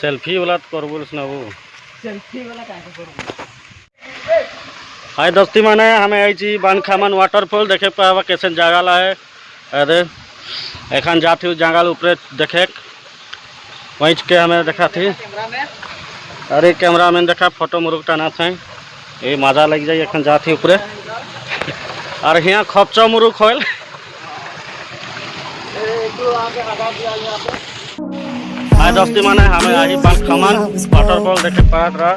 Selfie वाला तो कर बोल ना वो सेल्फी वाला काहे करबो। हाय दोस्ती माने हमें आई बानखामान वाटरफॉल देखे पावा कैसे जगह है। अरे एखन जाती जंगल ऊपर देखे पहुँच के हमें देखा थी। अरे कैमरा मैन देखा फोटो मुरुक टाना थे ये मजा लग जाए। एखन जाती ऊपर और यहाँ खपचा मुरुक होल हाय दोस्ती माने हमें आई बानखामान वाटरफॉल देखे पात रहा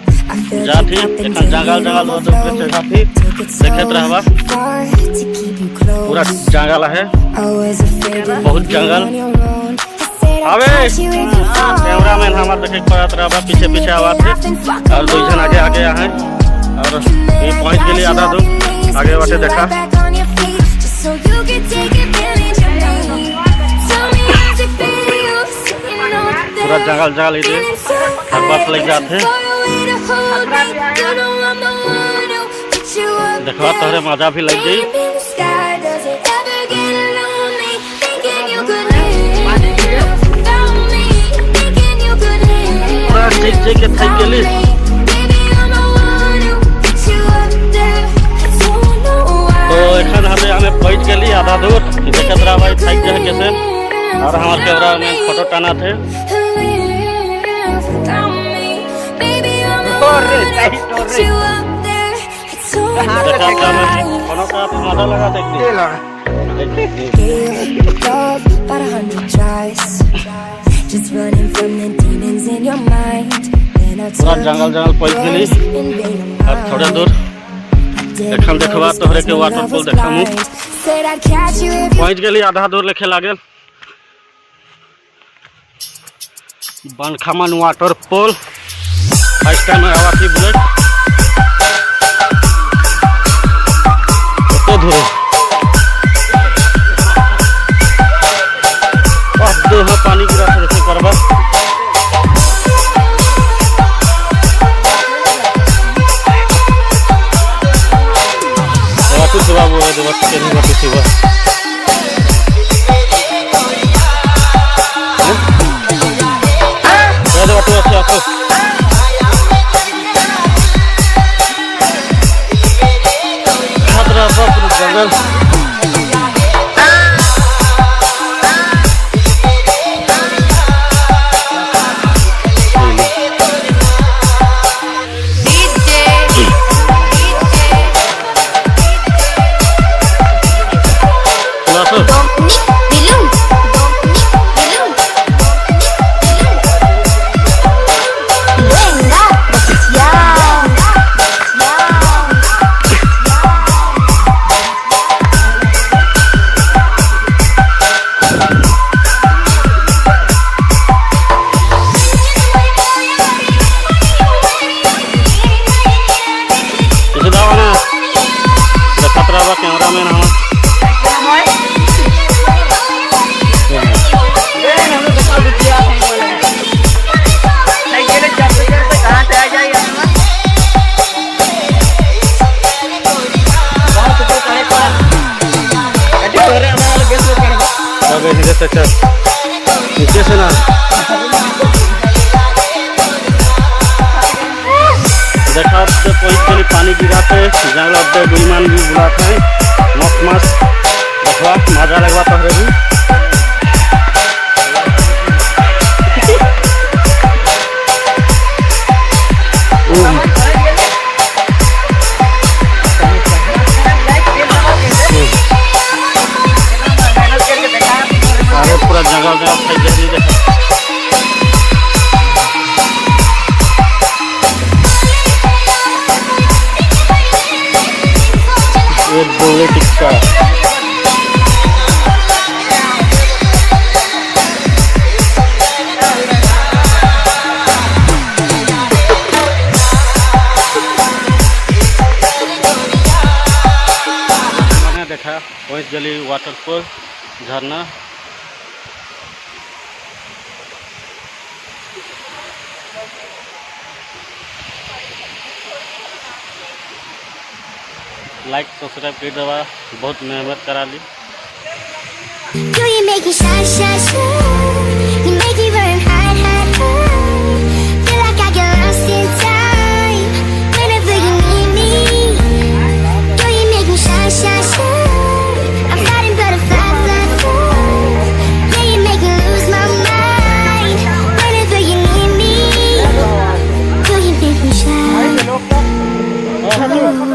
जाती एखन जंगल जंगल ऊपर से जाती देखत रहबा पूरा जंगल है बहुत जंगल। अबे कैमरा मैन हमारे देखे पात रहा पीछे पीछे आवाज थे और दो जन आगे आगे हैं और ये पहुंच के लिए आधा दूर आगे बाटे देखा पूरा जंगल जंगल इधर हर बात लग जाते देखवा तोहरे मजा भी लग गई। पूरा चेक के थक गेली तो एखन हमें पहुंच गेली आधा दूर देखत रहा भाई थक जाए कैसे और हमारे कैमरा में फोटो टाना थे। मजा लगा पूरा जंगल जंगल पहुंच गई और थोड़े दूर एखन देखबा तोहरे के वाटरफॉल देखा पहुंच गई आधा दूर लेखे लागल बानखामान वाटरफॉल फर्स्ट टाइम आवा थी बुलेट तो धुरे देह पानी गिरा से करबा वाटू सेवा वो है देवा के नहीं वाटू सेवा ये वाटू अच्छा अच्छा खतरा बाप जंगल कैमरा मैन हम नीचे से ना देखा तो कोई के पानी गिराते जंगल बेईमान भी बुलाते हैं मस्त मस्त देखवा मजा लगवा तोहरे भी अरे पूरा जंगल जंगल देखा गोले टिक्का मैंने देखा पहुंच गली वाटरफॉल झरना लाइक सब्सक्राइब कर दवा बहुत मेहनत करा ली। Do you make it shine, shine, shine? You make it burn hot, hot, hot. देखा तू